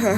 Hai,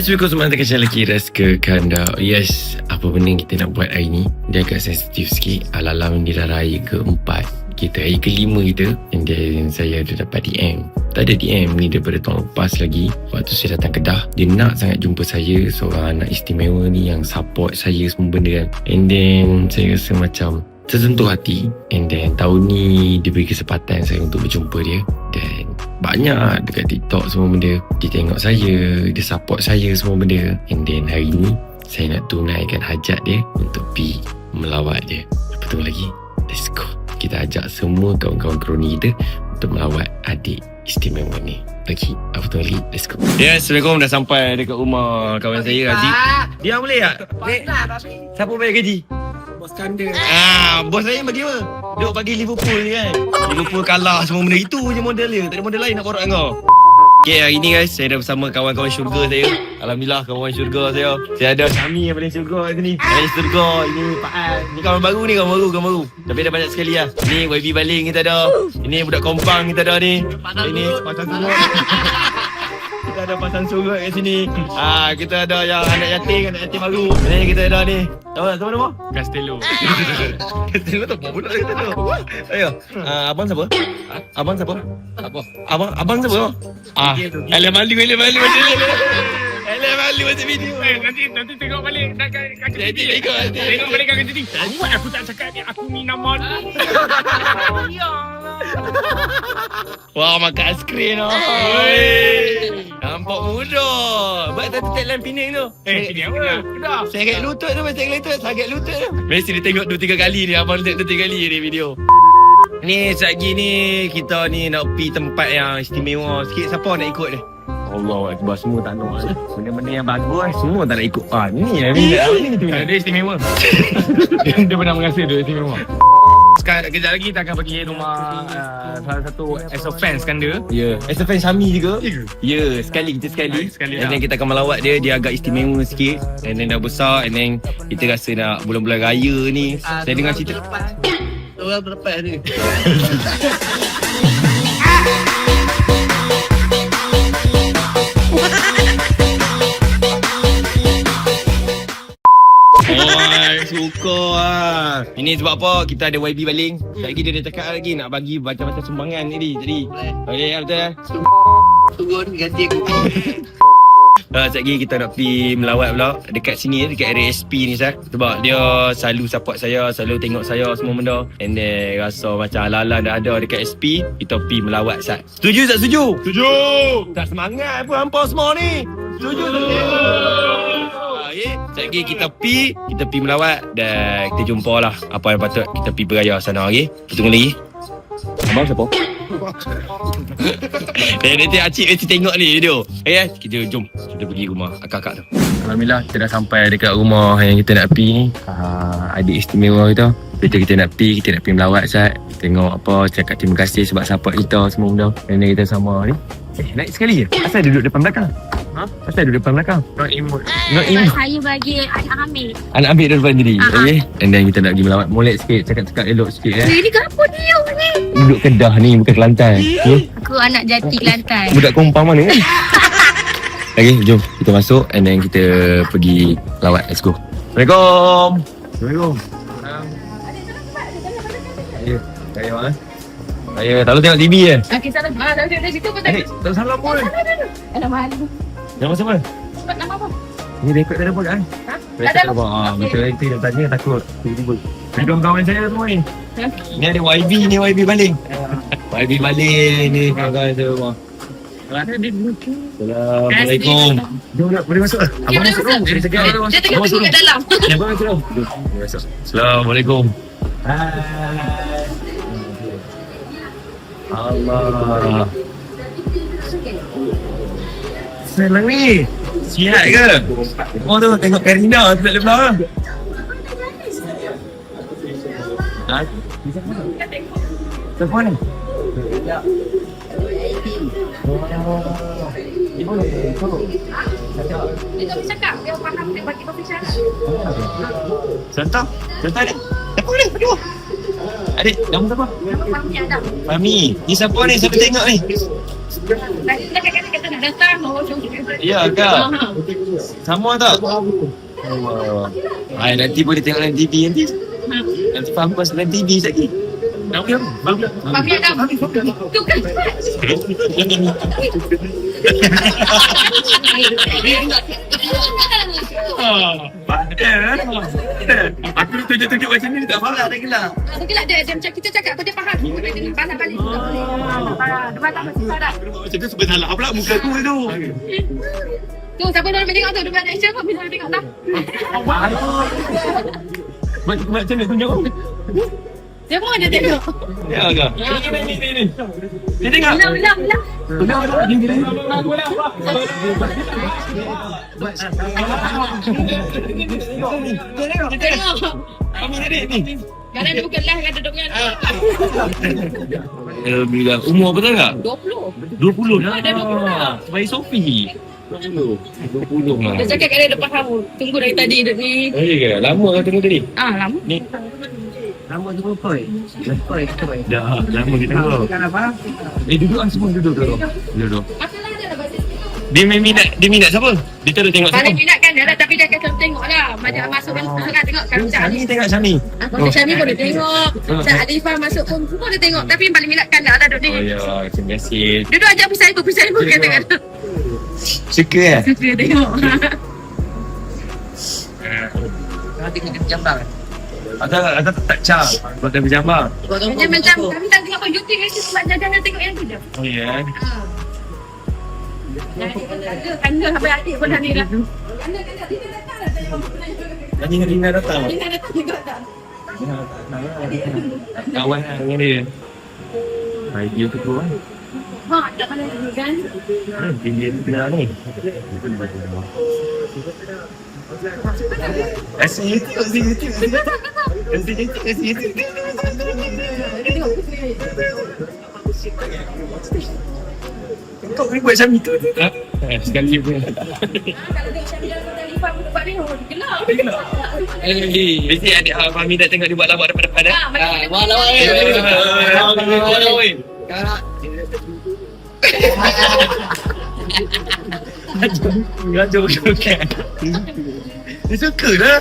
Assalamualaikum semuanya. Kecil lagi Raska Kanda. Yes, apa benda kita nak buat hari ni, dia agak sensitif sikit. Ala-ala mendirah raya keempat kita, hari kelima kita. And then saya ada dapat DM. Tak ada DM ni daripada tahun lepas lagi. Waktu saya datang Kedah, dia nak sangat jumpa saya, seorang anak istimewa ni yang support saya semua benda kan. And then saya rasa macam tersentuh hati. And then tahun ni dia beri kesempatan saya untuk berjumpa dia. Dan banyak dekat TikTok semua benda, dia tengok saya, dia support saya semua benda. And then hari ni saya nak tunaikan hajat dia untuk pergi melawat dia. Apa tunggu lagi? Let's go. Kita ajak semua kawan-kawan kroni kita untuk melawat adik istimewa ni. Lagi, apa tunggu lagi? Let's go. Ya, Assalamualaikum. Dah sampai dekat rumah kawan saya, Razi. Dia boleh tak? Siapa bayar gaji? Bos Kanda. Bos saya bagi apa? Duk bagi Liverpool ni kan. Liverpool kalah semua benda. Itu je model dia. Tak ada model lain nak borak dengan kau. Okay, hari ni guys, saya dah bersama kawan-kawan syurga saya. Alhamdulillah, kawan syurga saya. Saya ada Syami yang paling syurga kat sini. Paling syurga. Ini Pak An. Ni kawan baru ni, kawan baru. Tapi dah banyak sekali lah. Ni YB Baling kita ada. Ini budak kompang kita ada ni. Ini pasang surut. Kita ada pasang surut kat sini. Kita ada yang anak yatim baru. Ini kita ada ni. Sama nama? Castello. Castello tu apa pula kita tu? Ayo. Abang siapa? Abang siapa? Apa? Abang siapa? Alam malu macam video. Nanti tengok balik kakak jadi. Tengok balik kakak jadi. Buat aku tak cakap ni aku ni nama ni. Ya Allah. Wah, makan aiskrim tu. Nampak muda. Buat satu tagline Pening tu. Pening apa? Sakit lutut tu, sakit lutut tu. Mesti dia tengok 2-3 kali ni. Abang tengok 2-3 kali ni video. Ni sekejap lagi ni kita ni nak pergi tempat yang istimewa sikit. Siapa nak ikut dia? Allah Akbar, semua tak nak. Benda-benda yang bagus semua tak nak ikut. Ni Dia istimewa. Dia pernah merasa dia istimewa. Sekarang kejap lagi kita akan pergi rumah salah satu as a fans kan dia. Ya, as a fan Syami juga. Ya, sekali. And then kita akan melawat dia. Dia agak istimewa sikit. And then dah besar. And then kita rasa nak bulan-bulan raya ni. Saya dengar cerita orang berlepas ni. Suka lah. Ini sebab apa? Kita ada YB Baling. Lagi dia cakap lagi nak bagi macam-macam sumbangan ni. Jadi boleh betul? Turun ganti aku. Sekejap lagi kita nak pergi melawat pula dekat sini, dekat area SP ni Sat. Sebab dia selalu support saya, selalu tengok saya semua benda. And then rasa macam ala-ala dah ada dekat SP, kita pergi melawat Sat. Setuju tak setuju? Setuju. Tak semangat apa hampa semua ni. Setuju. Okay. Sekejap lagi kita pergi melawat dan kita jumpa lah apa yang patut kita pergi beraya sana. Okay? Kita tunggu lagi. Abang siapa? Nanti Acik tengok ni video. Kita jom. Kita pergi rumah akak-akak tu. Alhamdulillah kita dah sampai dekat rumah yang kita nak pergi ni. Adik istimewa kita. Kita nak pergi melawat Sat. Tengok apa, cakap terima kasih sebab support kita semua benda. Dan kita sama ni. Naik sekali je. Asal duduk depan belakang? Asal duduk depan belakang? Not imut. Saya bagi anak ambil. Anak ambil depan jadi. Okay. And then kita nak pergi melawat. Molek sikit, cakap elok sikit Ini kenapa dia ni? Duduk Kedah ni, bukan Kelantan. Aku anak jati Kelantan. Budak kompang mana kan? Okay, jom kita masuk and then kita pergi lawat. Let's go. Assalamualaikum. Saya tak tengok TV je. Okey, salam. Dah situ pun tak. Tak salam pun. Nama malu. Nama siapa? Sebab nama apa? Ni rekod tak ada apa kan? Tak ada. Macam nanti nak tanya takut. Tiba-tiba. Kawan-kawan saya semua ni. Ni ada YB Baling. YB Baling ni kawan-kawan saya semua. Assalamualaikum. Boleh masuk? Abang masuk dong. Dia tengah tengok kat dalam. Abang masuk dong. Assalamualaikum. Allah. Selang ni. Sihat ke? Oh tu tengok Karina tak lebar. Ha? Siapa ni? Dia tak boleh cakap. Dia faham dia bagi kopi cakap. Contoh? Contoh adik. Siapa ni? Aduh. Adik, nama siapa? Fahmi ada. Fahmi. Ni siapa ni? Siapa tengok ni? Tadi dia kata nak datang. Ya ke? Sama tak? Ay, nanti boleh tengok dalam TV nanti. Nanti faham pasal dalam TV lagi. Nama dia apa? Fahmi ada. Tu kan. Aku tunjuk-tunjuk macam ni tak faham tak gelap. Mungkin lah dia macam kita cakap kau dia faham. Kita kena pandang balik. Tak boleh. Depan tak mesti salah. Macam tu sebab salah pula muka aku tu. Tu siapa nak tengok tu depan Aisyah kau bisa tengok tak? Macam ni tunjuk. Siapa ada tengok? Ya ke? Ni. Dia tengok. Belah. Tengok. Kami tadi ni. Kadang dia bukan live, kadang duduk dengan Alhamdulillah. Umur betul tak? 20. 20 dah. Dah 20 dah. Bayi Sofi. 20 lah. Dia cakap kadang dia faham. Tunggu dari tadi duduk ni. Ya ke? Lama kau tengok tadi? Lama. Ni. Lama tu berapa? Dah, lama kita tengok. Duduk lah semua duduk. Duduk. Masalah dia lah bahasa situ. Dia minat siapa? Dia terus tengok siapa? Paling minat kan dia lah, tapi dia akan selalu tengok lah. Macam masuk kan tengok kan Cak Syami Ali. tengok Syami. Macam Syami pun dia tengok. Cak Alifah masuk pun semua dia tengok. Tapi yang paling minat kan dah duduk Oh ni. ya, terima kasih. Duduk ajak pisah ibu kan tengok. Suka ya? Suka tengok. Tengok gambar. Ada tak cap. Buat dah berjambar. Macam kami tak tengok YouTube kan sebab jangan tengok yang tu je. Oh ya. Kanda sampai adik pun dah ni lah. Kanda Dina datang dah tengok. Tadi Rina datang. Dina datang juga tak. Kawan dengan dia. Baik dia tu kan. Tak pandai dulu kan. Dia kenal ni. Asyik YouTube. Kau ni buat macam itu. Sekali pun. Kalau tengok Syamila dengan Alifah pun tempat ni, gelap. Mesti adik Fahmi dah tengok dia buat lawak depan-depan dah. Buat lawan. Rajuk kan. Dia suka dah.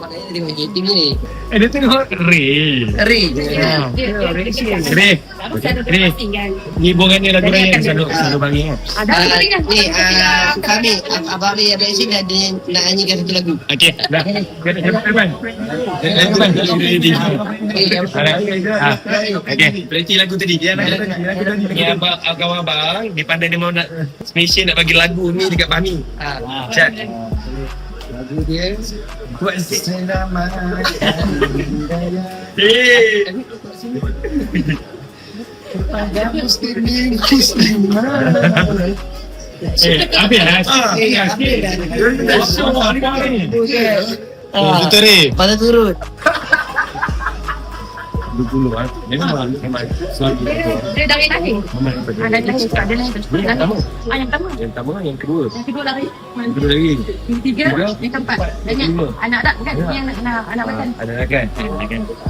Maknanya dia tengok YouTube ni. Dia tengok Ray. Ray. Ray. Ray. Ni bungan ni lagu Ray yang selalu bagi kan. Ni kami Abang Ray ada sini ada nak nyanyikan satu lagu. Okey, dah. Depan. Okey, berarti lagu tadi dia nak. Ni abang dia pandai dia mau nak special nak bagi lagu ni dekat Fahmi. Chat. Lagu dia Buat selama. pada muslimin muslimah. Habis. Betul ni. Pada turut. 20 memang selalu. Dia dari lahir. Dari lahir sebab dia lahir. Yang pertama. Yang pertama. Yang kedua. Yang kedua lari. Kedua lagi. Yang ketiga, yang keempat. Banyak anak tak kan? Yang anak makan. Ada kan?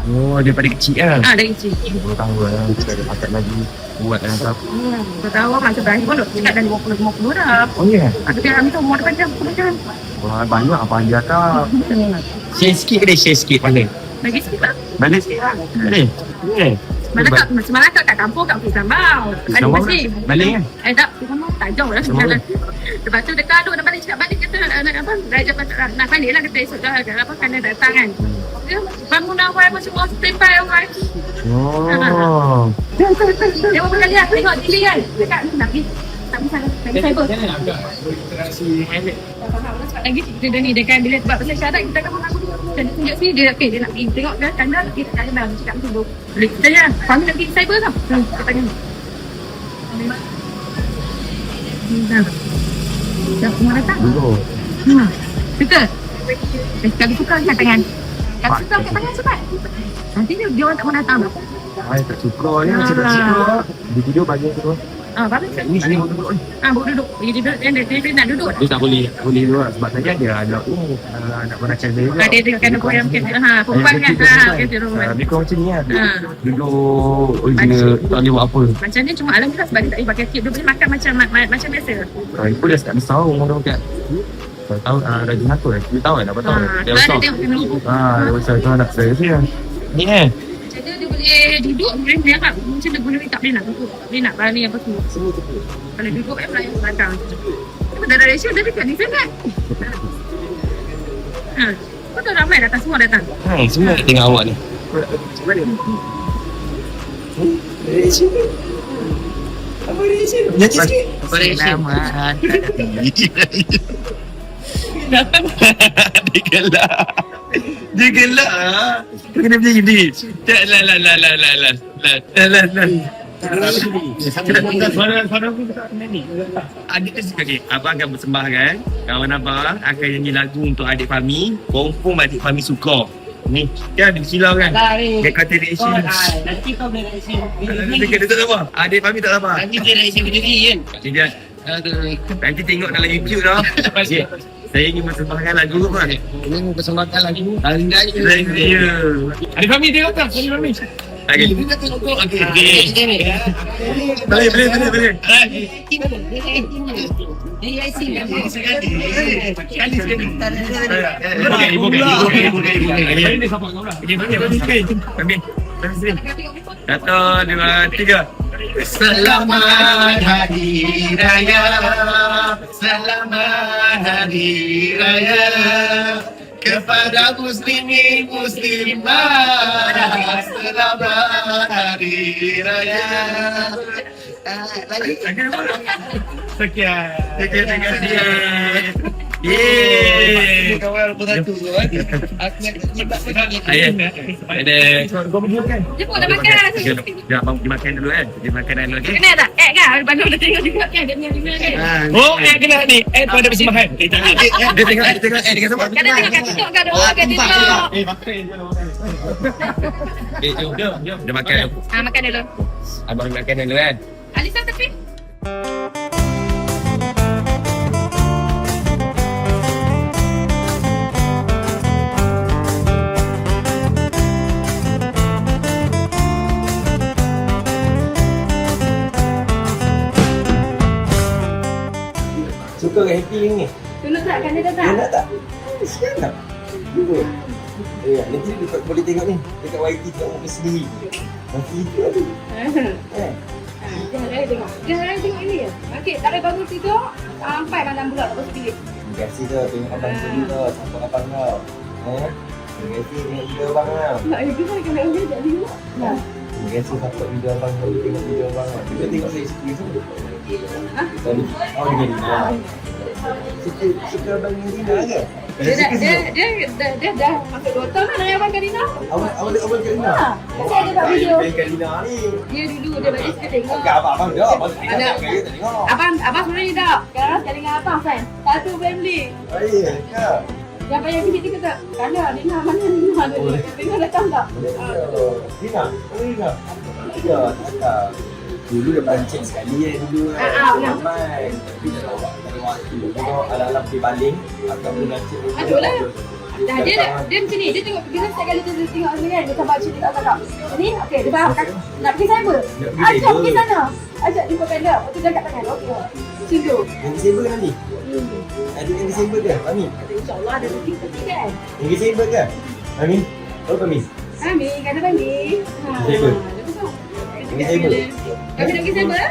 Oh, daripada kecil lah. Dari kecil. 20 tahun lah. Kita ada pakat lagi. Buat dengan apa. Kau tahu masa berakhir pun cakap dah 50 dah. Oh ya? Tapi kami tu umur depan jam 10 jam. Wah, banyak apa dia tak. Share sikit ke dia? Share sikit pandai. Lagi sikit tak? Balik sikit lah. Boleh? Boleh? Semalam kat kampung kat Pulau Sambau. Ada masjid. Balik kan? Tak jauh lah jalan. Lepas tu dekat nak balik cakap balik kata apa? Raja nak balik lah kata esok dah apa kena datang kan. Dia bangun awal macam mau standby awal. Oh. Dia berapa kali lah tengok TV kan. Dekat ni nak pergi. Tak bisa cyber. Jangan agak interaksi pilot. Sebab lagi kita ni dia kan bila sebab pasal syarat kita akan mengaku dan dia tunjuk sini dia dia nak pergi tengok dia kandang kita tak kandang cakap macam tu. Boleh kita je kami nak pergi cyber tau. Kita tanya. Dah semua datang. Dulu. Betul. Sekali suka angkat tangan. Kalau suka angkat tangan cepat. Nanti dia orang tak mau datang tau. Saya tak suka ni macam tak suka. Dia tidur pagi tu. Bagus. Ni sini mau duduk ni. Baru duduk. Dia nak duduk. Dia tak boleh dulu lah sebab saya dia anak anak beracan dia juga. Dia tengok kena koyak mungkin. Perempuan kan. Kita rumah. Lebih kurang macam ni lah. Duduk dia tak boleh buat apa. Macam ni cuma alhamdulillah sebab dia tak boleh pakai tip. Dia boleh makan macam biasa. Ibu dah start besar umur dia kat tahu rajin aku 7 tahun dah betul. Dia besar. Dia tengok ibu. Dia besar tu anak saya tu. Ni Macam dia boleh duduk, boleh bergerak. Macam dia boleh tak boleh nak duduk. Tak boleh nak berani apa tu. Kalau duduk melayang belakang. Tapi dalam Malaysia dia dekat ni sangat. Betul ramai datang, semua datang. semua tengok awak ni. Cuba dia. Apa dia sini? Nyanyi sikit. Selamat. Dia gelak. Kena berjaya ni. Adik dia suka abang akan bersembahkan. Kawan abang akan nyanyi lagu untuk adik Fahmi. Confirm adik Fahmi suka. Ni kan dia silau kan. Dia kata reaction. Nanti kau boleh reaction. Dia tak sabar. Adik Fahmi tak sabar. Nanti dia reaction video ni kan. Dia nanti tengok dalam YouTube dah. Saya ingin bersembahkan lagu apa? Ini mau persembahkan lagu. Hari ni. Adik Fahmi tengok tak? Adik Fahmi. Okey. Kita tengok. Boleh. Satu, dua, tiga. Selamat Hari Raya, selamat Hari Raya kepada muslimin muslimat, selamat Hari Raya. Sekian. Terima kasih. Yeay. Kawan bersatu kan. Ada. Kau pergi makan. Dia pun dah makan. Dia abang pergi makan dulu kan. Dia makan dulu lagi. Kenal tak? Kan? Bandung dah tengok juga kan? Dia punya kan? Oh, kena ni. Tu ada persembahan. Dia tengok dengan siapa? Kan dia tengok kat TikTok kan? Dia orang kat TikTok. Jom. Dia makan. Makan dulu. Abang makan dulu kan. Alisa tapi Suka ke happy ni? tolong tak? Kan dia dah tak? Dia nak tak? Siap tak? Cuba. Nanti dia boleh tengok ni. Dekat YT tengok muka sendiri. Nanti itu ada. Jangan tengok. Jangan tengok ini ya. Okey, tak boleh bangun tidur. Sampai malam pula tak boleh pilih. Terima kasih tau. Tengok abang sendiri tau. Sampai abang tau. Terima kasih tengok video abang tau. Nak itu kan kena ujian jadi juga. Terima kasih sampai video abang tau. Tengok video abang tau. Kita tengok saya sikit tu. Oh, dia gini. Suka abang Karina ke? Dia dah masuk 2 tahun lah dengan Abang Karina. Abang Karina? Kasi ada tak video. Abang Karina ni. Dia dulu dia balik suka tengok. Abang dah. Abang tengok. Abang sebenarnya dah. Sekarang sekali dengan abang kan. Satu family. Ya ke? Yang payah kita kata, Kala, Rina mana Rina tu? Rina datang tak? Rina? Ya, tak. Dulu dah berancang sekali dulu ramai. Tapi dah ada waktu. Tengok alam-alam pergi baling ataupun rancang. Aduh lah. Dah dia macam ni. Dia tengok kita setiap kali dia tengok sini kan. Dia sabar cerita tak cakap. Ni okey dia faham kan. Nak pergi cyber. Ajak pergi sana. Ajak jumpa Kala. Lepas tu dia kat tangan. Okey. Situ. Yang Desember kan ni? Ada yang Desember ke? Fahmi? InsyaAllah ada rezeki kan. Yang Desember ke? Fahmi? Tahu Fahmi? Kami, kata Fahmi. Desember? Dia betul. Ini cyber. Kami nak pergi cyber?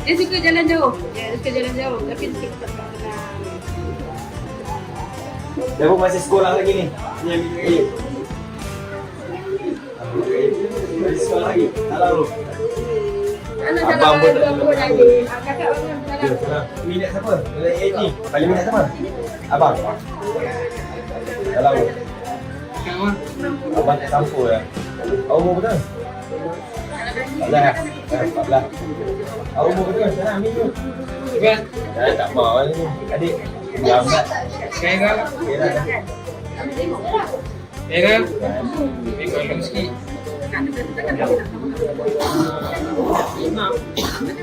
Dia suka jalan jauh. Dia suka jalan jauh. Tapi dia suka tak tenang. Dia pun masih sekolah lagi ni. Masih sekolah lagi. Salah. Anak Abang jalan pun tak dua lagi. Kakak bangun jalan. Minat siapa? Minat AD. Paling minat siapa? Abang. Salah. Abang tak sampul lah. Awak umur betul? 14 lah. 14. Awak umur betul? Sana ambil tu. Kan? Tak mau ni. Adik. Diam tak? Okey ke? Okey dah. Okey ke? Tengok sikit.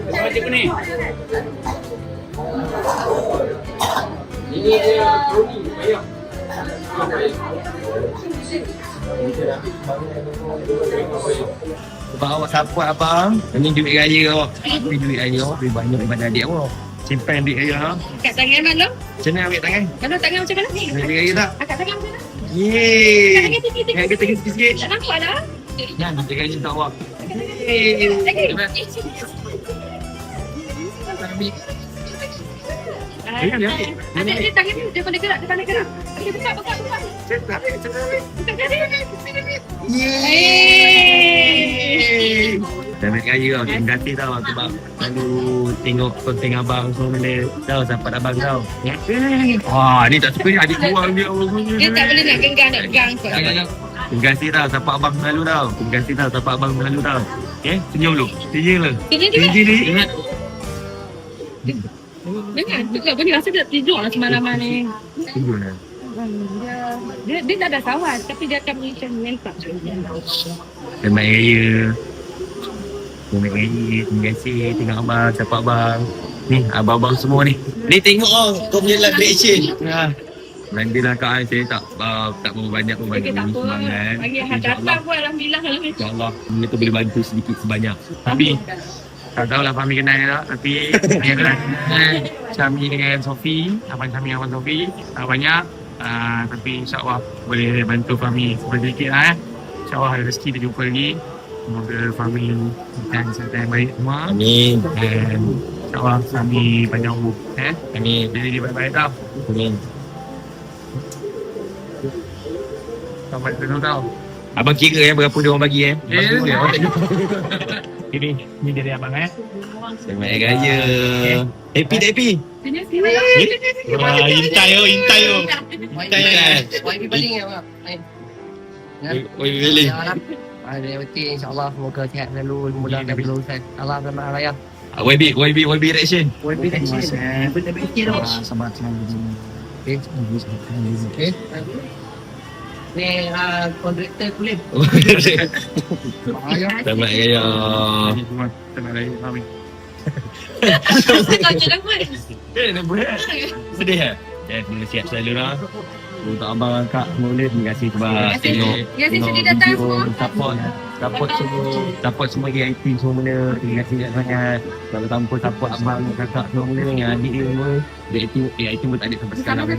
Macam ni. Ini dia Tony. Ayah. Sebab awak support abang, ini duit raya awak. Ini duit raya awak lebih banyak daripada adik awak. Simpan duit raya awak. Angkat tangan malam. Macam mana ambil tangan? Kalau tangan macam mana? Duit raya tak? Angkat tangan macam mana? Yeay! Tangan tinggi-tinggi. Angkat tangan sikit-sikit. Tak nampak dah. Nah, duit raya untuk awak. Dia tangan dia pandai gerak, dia pandai gerak. Dia buka. Selamat raya tau, terima kasih tau sebab selalu tengok konten abang semua benda. Tahu sampai abang tau. Wah, ni tak suka ni adik kurang dia. Dia tak boleh nak genggam kot. Terima kasih tau sampai abang selalu tau. Terima kasih tau sampai abang selalu tau. Okay, senyum dulu. Senyum lah. Senyum juga. Senyum ingat. Dengar, tak boleh rasa dia tidur lah semalaman ni. Senyum lah. Dia tak ada kawan tapi dia akan macam mental. Selamat raya. Selamat raya. Terima kasih tengok abang, support abang. Ni abang-abang semua ni. Ni tengok kau punya live reaction. Ha. Nanti lah Kak, saya tak berapa banyak pun Okey, tak apa. sumbangan. Bagi datang pun Alhamdulillah. InsyaAllah benda tu boleh bantu sedikit sebanyak. Tapi tak tahulah Fahmi kenal tak. Tapi dia kenal Syami dengan Sofi. Abang Syami dengan Abang Sofi tak banyak. Tapi insyaAllah boleh bantu Fahmi sedikit lah. InsyaAllah ada rezeki kita jumpa lagi. Semoga Fahmi dan serta yang baik semua. Amin. Dan insyaAllah Fahmi panjang umur. Amin. Jadi dia baik-baik tau. Amin. Selamat datang tau. Abang kira berapa dia orang bagi Ini dari abang Selamat raya. Happy tak happy? Intai yo. YB baling ya, Mak. Oi beli. Ada yang penting insya-Allah semoga sihat selalu, mudah-mudahan berurusan. Allah selamat raya. YB reaction. YB action. Benda fikir tu. Sama. Okey. Ni kontraktor kulit. Selamat raya. Selamat raya Fahmi. Kau jalan pun. Nak buat. Sedih eh? Terima siap selalu lah. Untuk abang Kak semua boleh. Terima kasih sebab tengok Terima kasih sudi datang semua. Support semua VIP semua benda. Terima kasih sangat. Kalau tanpa support abang, kakak semua benda dengan adik dia semua. VIP pun tak ada sampai sekarang. Ada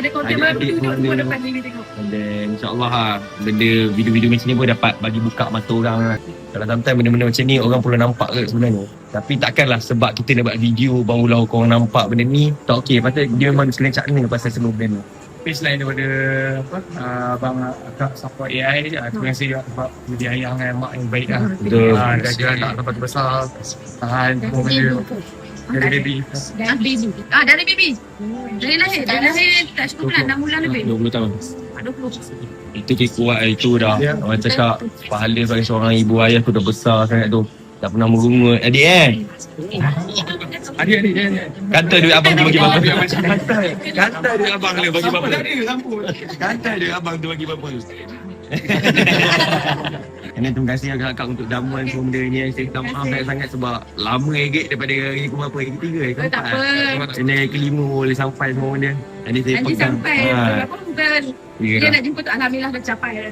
konten baru tu semua depan ni tengok. Dan insyaAllah lah, benda video-video macam ni pun dapat bagi buka mata orang lah. Kalau sometimes benda-benda macam ni orang perlu nampak ke sebenarnya. Tapi takkanlah sebab kita nak buat video barulah korang nampak benda ni. Tak okey, pasal dia memang selencak ni pasal semua benda ni. Tapi selain daripada abang akak support AI, terima kasih juga sebab jadi ayah dengan mak yang baik lah. Betul. Jaga anak sampai besar, tahan semua benda. Dari baby. Dari baby. Dari lahir tak cukup bulan, 6 bulan lebih. 20 tahun. 20. Itu dia kuat itu dah. Ya. Orang cakap pahala bagi seorang ibu ayah tu dah besar sangat tu. Tak pernah merungut. Adik Adik. Kata duit abang tu bagi berapa? Kata duit abang tu bagi berapa? Kata duit abang tu bagi berapa? Ini terima kasih agak-agak untuk jamuan semua benda ni. Saya minta maaf banyak sangat sebab lama agak daripada hari ke berapa? Hari ketiga, hari keempat. Tak apa. Ini hari kelima boleh sampai semua benda. Jadi saya Nanti pegang. sampai. Berapa bukan. Ya. Dia nak jemput tu Alhamdulillah dah capai.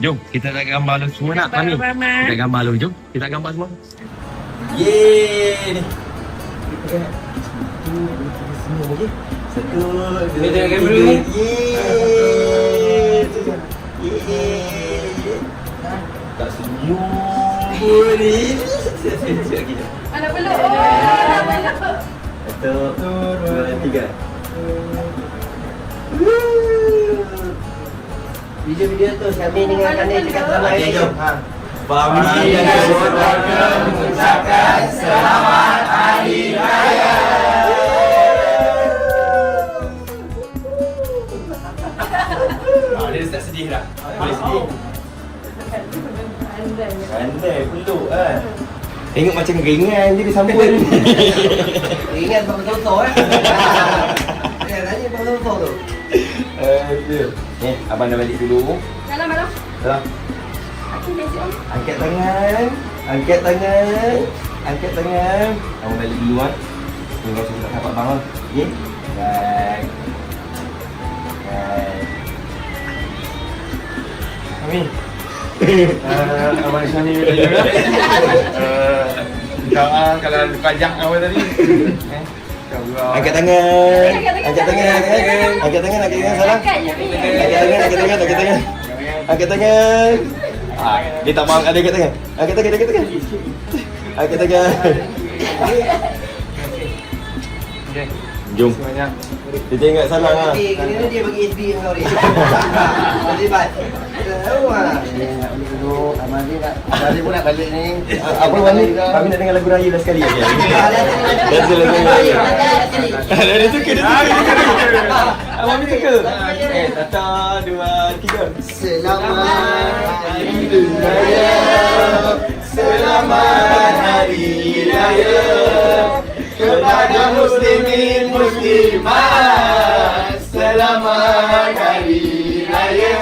Jom kita nak gambar lu semua nak Fahmi. Kita gambar lu. Jom kita gambar semua. Yeay. Semua okey. Satu, dua, tiga. Yeay. Ni. Anak peluk. Oh, anak peluk. Satu, dua, tiga. Video-video tu kami dengan Kandil dekat dalam Okey, jom. Ha. Family dan keluarga mengucapkan selamat hari raya. Dia start sedih dah. Boleh sedih. Pandai peluk kan. Tengok macam ringan je dia sambut. Ingat betul-betul Ya, tanya betul-betul tu. Aduh. Ni, abang dah balik dulu. Dalam, dalam. Dah. Aku mesej om. Angkat tangan. Angkat tangan. Angkat tangan. Abang balik dulu kan. Tengok saya tak dapat bang. Okey. Baik. Baik. Amin. Abang Syani bila juga. Kalau pajak apa tadi? Angkat tangan. Angkat tangan. Angkat tangan. Angkat tangan. Salah. Angkat je, Min. Angkat tangan. Angkat tangan. Angkat tangan. Angkat tangan. Dia tak mahu ada angkat tangan. Angkat tangan. Angkat tangan. Angkat tangan. Jom. Dia tengok salah lah. Kena dia bagi SB kau ni. Terlibat. Tahu ah. Dulu Abang dia pun nak balik ni. Apa balik? Kami nak dengar lagu raya dah sekali lagi. Dah lagu raya. Dia suka, dia suka. Abang ni suka. Satu, dua, tiga. Selamat Hari Raya. Selamat Hari Raya. Kepada muslimin muslimat, selamat Hari Raya.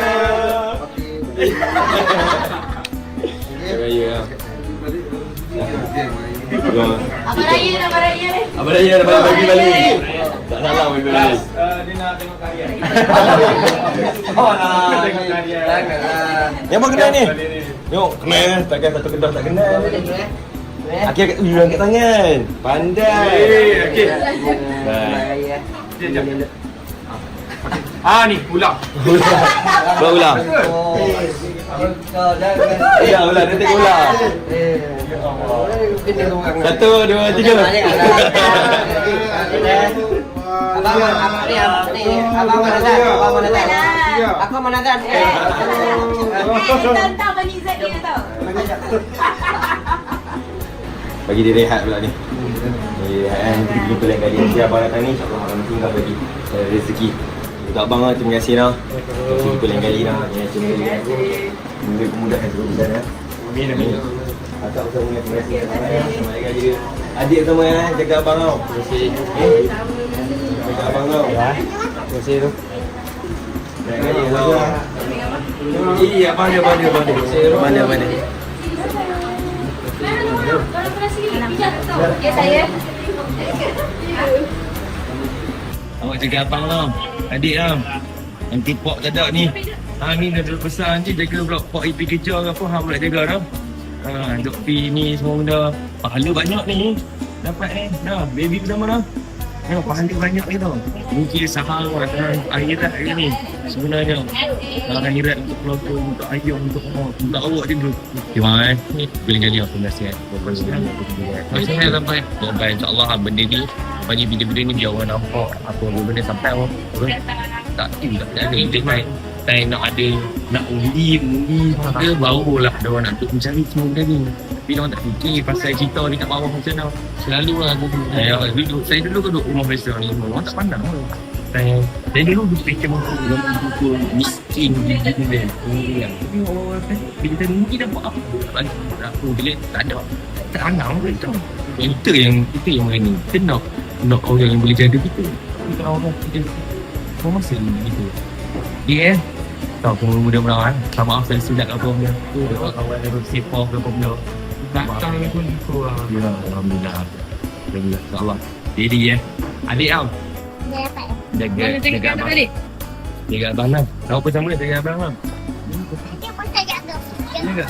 Raya. Abang Raya dah, Abang Raya ni. Abang Raya dah bagi balik. Tak salah bagi balik. Dia nak tengok karya. Oh nak Tengok karya. Janganlah. yang apa kenal ni? Tengok kenal. Takkan satu kedah tak kenal. Akhir angkat tangan. Pandai. Okey. Baik. Ni ulang. Buat ulang. Ya ulang, dia tengok ulang. Satu, dua, tiga. Abang Manazan. Aku Manazan. Tentang Bani Zat dia tau. Bagi dia rehat pula ni. Bagi dia rehat kan. Nanti kita jumpa lain kali. Nanti abang datang ni, insyaAllah abang tinggal bagi rezeki. Untuk abang lah, terima kasih lah. Kita jumpa lain kali lah. Terima kasih. Semoga kemudahkan keputusan ya. Amin, amin. Akak bersama dengan terima kasih. Selamat hari raya. Adik sama ya, jaga abang tau. Terima kasih. Jaga abang tau. Terima kasih tu. Jaga dia tau. Abang dia. Abang dia. Kalau pernah sini, pijak tau. Ya, saya. Awak jaga abang lah. Adik lah. Nanti pok tak ada ni. Ni dah besar nanti jaga pula pok pergi kerja ke apa. Pula jaga dah. Duk pi ni semua benda. Pahala banyak ni. Dapat ni. Dah, baby pertama dah. Pahala banyak ni tau. Ni kira sahal lah. Akhirat hari ni. Sebenarnya. Akhirat untuk keluarga, untuk ayah, untuk awak juga. Terima kasih. Bila kali aku nasihat. Maksudnya sampai. Sampai insyaAllah benda ni. Bagi video-video ni biar orang nampak apa benda sampai orang. Tak ada intip main. Tak nak ada, nak undi maka barulah dia orang nak mencari semua benda ni. Tapi dia orang tak fikir pasal cerita ni kat bawah macam mana. Selalu lah aku saya dulu duduk rumah biasa ni, orang tak pandang pun. Saya dulu fikir buku miskin gini. Tapi orang bila kita mungkin dapat apa bila tak ada. Tak pandang pun itu. Itu yang ni. Kita nak orang yang boleh jaga kita. Kalau orang kita semua masih gitu. Dia tahu aku mudah-mudahan. Sama maaf saya silap apa benda. Kawan dia bersepah ke apa benda. Datang pun kurang. Ya, alhamdulillah. Alhamdulillah. InsyaAllah. Jadi adik tau. Jaga abang. Jaga abang lah. Tahu apa sama dia jaga abang lah. Jaga.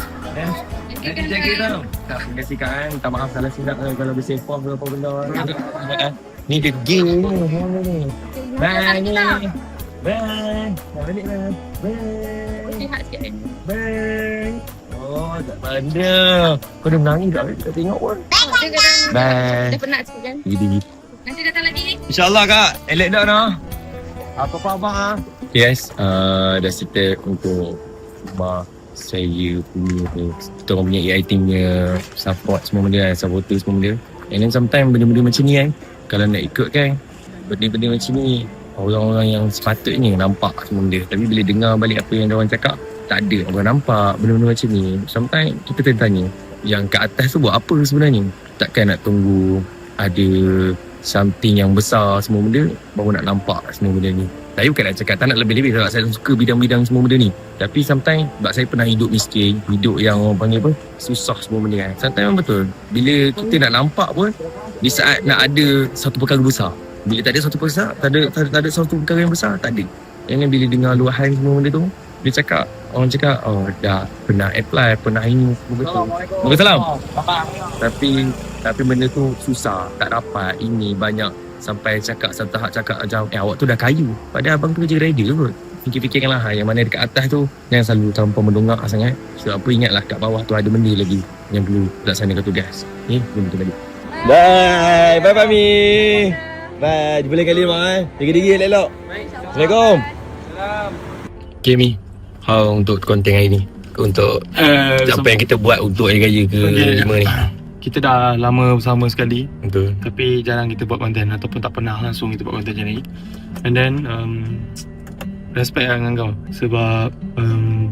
Nanti jaga tau. Tak kasih kan. Minta maaf kalau silap kalau bersepah ke apa benda. Ni dia game ni. Bye ni. Bye. Dah balik lah. Bye. Sihat sikit. Bye. Oh. Oh, tak mana. Kau dah menangis tak? Kita tengok pun. Dia kadang Bye. dah penat sikit kan. Gini. Nanti datang lagi. InsyaAllah kak. Elok dah no. Apa-apa abang ah. Yes, dah settle untuk rumah saya punya kita orang punya AI team punya support semua benda kan, supporter semua benda. And then sometimes benda-benda macam ni kan, kalau nak ikut kan, benda-benda macam ni orang-orang yang sepatutnya nampak semua benda. Tapi bila dengar balik apa yang diorang cakap, tak ada orang nampak benda-benda macam ni. Sometimes kita tanya, yang kat atas tu buat apa sebenarnya? Takkan nak tunggu ada something yang besar semua benda baru nak nampak semua benda ni. Saya bukan nak cakap tak nak lebih-lebih sebab saya suka bidang-bidang semua benda ni. Tapi sometimes sebab saya pernah hidup miskin, hidup yang orang panggil apa, susah semua benda kan. Sometimes memang betul. Bila kita nak nampak pun, di saat nak ada satu perkara besar. Bila tak ada satu perkara, tak ada satu perkara yang besar, tak ada. Yang bila dengar luahan semua benda tu, dia cakap, orang cakap, oh dah pernah apply, pernah ini, semua betul. Waalaikumsalam. Tapi benda tu susah, tak dapat. Ini banyak sampai cakap satu tahap cakap macam awak tu dah kayu. Padahal abang tu kerja rider kot. Fikir-fikirkanlah yang mana dekat atas tu jangan selalu terlampau mendongak sangat. Sebab apa ingatlah kat bawah tu ada benda lagi yang perlu laksanakan tugas. Ni belum betul balik. Bye. Bye Fahmi. Bye. Jumpa lagi kali mak Jaga diri elok-elok. Assalamualaikum. Okay Mi, how untuk konten hari ni? Untuk apa yang kita buat untuk Hari Raya ke-5 ni? Kita dah lama bersama sekali, Betul. tapi jarang kita buat konten ataupun tak pernah langsung kita buat konten macam ni. And then respect lah dengan kau sebab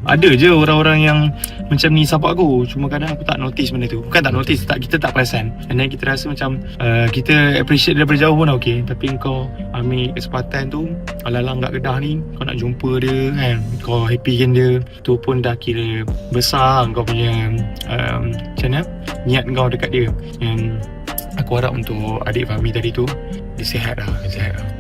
ada je orang-orang yang macam ni support aku, cuma kadang aku tak notice benda tu. Bukan tak notice, kita tak perasan. And then kita rasa macam kita appreciate daripada jauh pun okay. Tapi kau ambil kesempatan tu, alang-alang kat Kedah ni, kau nak jumpa dia kan, kau happykan dia, tu pun dah kira besar kau punya macam mana, niat kau dekat dia. And aku harap untuk adik Fahmi tadi tu dia sihat lah.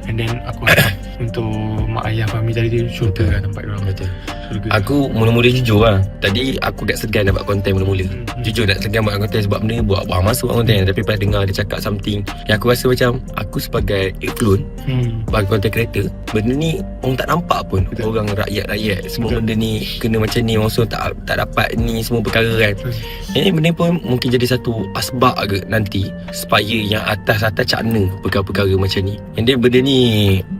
And then aku harap untuk mak ayah Fahmi tadi tu syurga lah tempat diorang. Betul. Syurga. Aku mula-mula jujur lah. Tadi aku agak segan nak buat konten mula-mula. Jujur tak segan buat konten sebab benda ni buat masuk konten. Tapi pas dengar dia cakap something yang aku rasa macam aku sebagai clone bagi content creator, benda ni orang tak nampak pun. Betul. Orang rakyat-rakyat semua Betul. benda ni kena macam ni, orang semua tak dapat ni semua perkara kan. Ini benda pun mungkin jadi satu asbab ke nanti supaya yang atas-atas cakna perkara-perkara macam ni. And then benda ni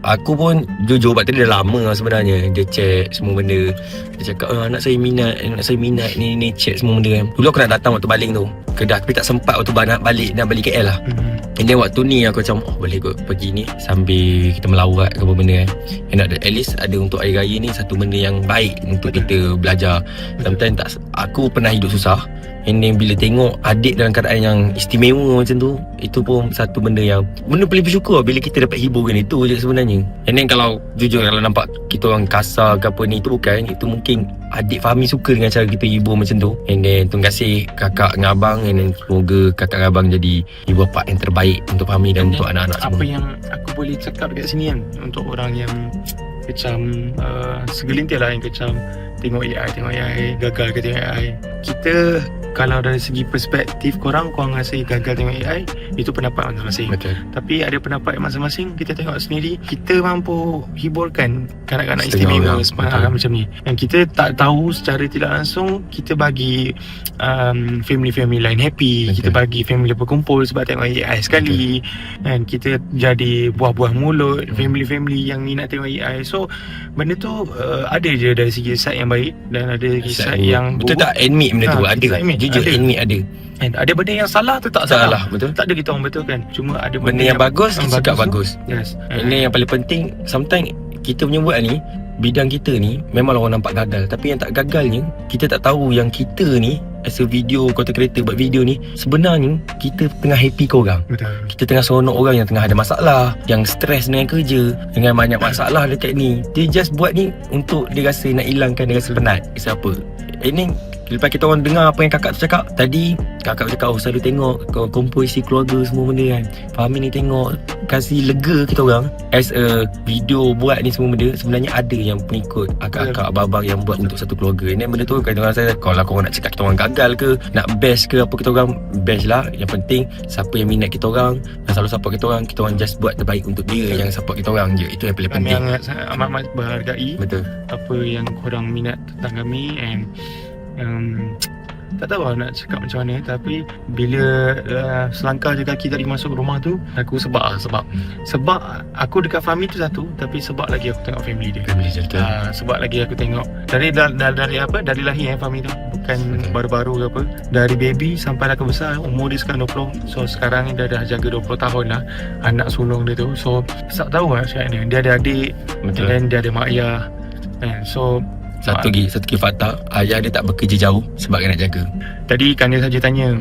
aku pun jujur sebab tadi dah lama sebenarnya dia check semua benda. Dia cakap anak saya minat ni check semua benda kan. Dulu aku nak datang waktu baling tu Kedah, tapi tak sempat waktu nak balik KL lah. And then waktu ni aku macam boleh kot pergi ni sambil kita melawat ke apa benda kan. And at least ada untuk Hari Raya ni satu benda yang baik untuk kita belajar. Sometimes aku pernah hidup susah. And then bila tengok adik dalam keadaan yang istimewa macam tu, itu pun satu benda paling bersyukur bila kita dapat hiburkan. Itu je sebenarnya. And then kalau jujur, kalau nampak kita orang kasar ke apa ni, itu bukan. Itu mungkin adik Fahmi suka dengan cara kita hibur macam tu. And then terima kasih kakak dengan abang. And then semoga kakak dengan abang jadi ibu bapa yang terbaik untuk Fahmi dan untuk anak-anak semua. Apa yang aku boleh cakap dekat sini kan, untuk orang yang macam segelintir lah yang macam tengok AI, gagal ke tengok AI. Kita kalau dari segi perspektif korang rasa gagal tengok AI, itu pendapat masing-masing. Betul. Tapi ada pendapat masing-masing, kita tengok sendiri, kita mampu hiburkan kanak-kanak Setengah istimewa orang, macam ni. Yang kita tak tahu secara tidak langsung, kita bagi family lain happy. Betul. Kita bagi family berkumpul sebab tengok AI sekali. Dan kita jadi buah-buah mulut family yang minat tengok AI. So benda tu ada je dari segi side yang baik dan ada segi side yang betul buruk. tak admit benda tu ada. Jujur ada. admit ada. And ada benda yang salah tu tak Salah, salah. betul. Tak ada kita orang betulkan. Cuma ada Benda yang bagus cakap tu, bagus. Yes. Ini yang paling penting. Sometimes kita punya buat ni, bidang kita ni memang orang nampak gagal. Tapi yang tak gagalnya, kita tak tahu yang kita ni as a video content creator buat video ni, sebenarnya kita tengah happy ke orang. Betul. Kita tengah seronok orang yang tengah ada masalah, yang stres dengan kerja, dengan banyak masalah dekat ni. Dia just buat ni untuk dia rasa nak hilangkan, dia rasa penat. Siapa? Ini lepas kita orang dengar apa yang kakak tu cakap tadi, kakak cakap selalu tengok komposisi keluarga semua benda kan. Fahmi ni tengok kasih lega kita orang as a video buat ni semua benda. Sebenarnya ada yang pengikut akak-akak, abang-abang yang buat untuk satu keluarga. Ini benda tu kadang-kadang saya, kalau korang nak cakap kita orang gagal ke, nak best ke apa, kita orang best lah. Yang penting siapa yang minat kita orang dan selalu support kita orang just buat terbaik untuk dia yang support kita orang je. Itu yang paling Kami penting. amat berhargai Betul. apa yang korang minat tentang kami. And tak tahu lah nak cakap macam mana. Tapi bila selangkah je kaki tadi masuk rumah tu, aku sebab aku dekat Fahmi tu satu, tapi sebab lagi aku tengok family dia. Family je betul. Sebab lagi aku tengok dari dari lahir Fahmi tu, bukan baru-baru ke apa. Dari baby sampai lah ke besar, umur dia sekarang 20. So sekarang ni dia dah jaga 20 tahun lah anak sulung dia tu. So tak tahu lah macam mana. Dia ada adik, Betul. dan dia ada mak ayah. So Satu lagi fakta, ayah dia tak bekerja jauh sebab nak jaga. tadi kan dia saja tanya,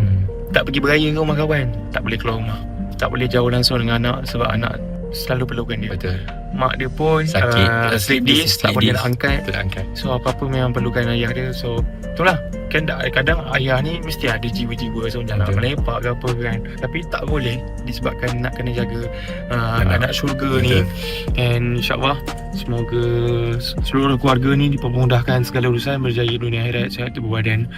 tak pergi beraya ke rumah kawan? Tak boleh keluar rumah, tak boleh jauh langsung dengan anak sebab anak selalu perlukan dia. Betul. Mak dia pun Sakit, sleep disc, tak boleh nak angkat. Tak angkat. So apa-apa memang perlukan ayah dia. So itulah, kan kadang ayah ni mesti ada jiwa-jiwa, so jangan melepak ke apa kan. Tapi tak boleh disebabkan nak kena jaga anak syurga ni. And insyaAllah semoga seluruh keluarga ni dipermudahkan segala urusan, berjaya dunia akhirat, sihat tubuh badan,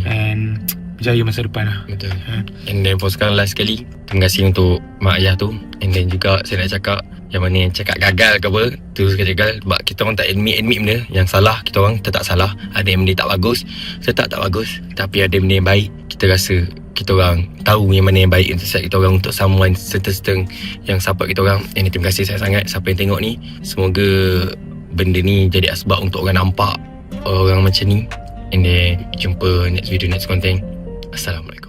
and berjaya masa depan lah. Betul. And then for sekarang last sekali, terima kasih untuk mak ayah tu. And then juga saya nak cakap, yang mana yang cakap gagal ke apa, tu sekali gagal sebab kita orang tak admit benda yang salah. Kita orang tetap salah. Ada yang benda tak bagus, tetap tak bagus. Tapi ada benda yang baik, kita rasa kita orang tahu yang mana yang baik untuk set kita orang, untuk someone certain yang support kita orang. And terima kasih sangat siapa yang tengok ni. Semoga benda ni jadi asbab untuk orang nampak orang macam ni. And then jumpa next video, next content. Assalamualaikum.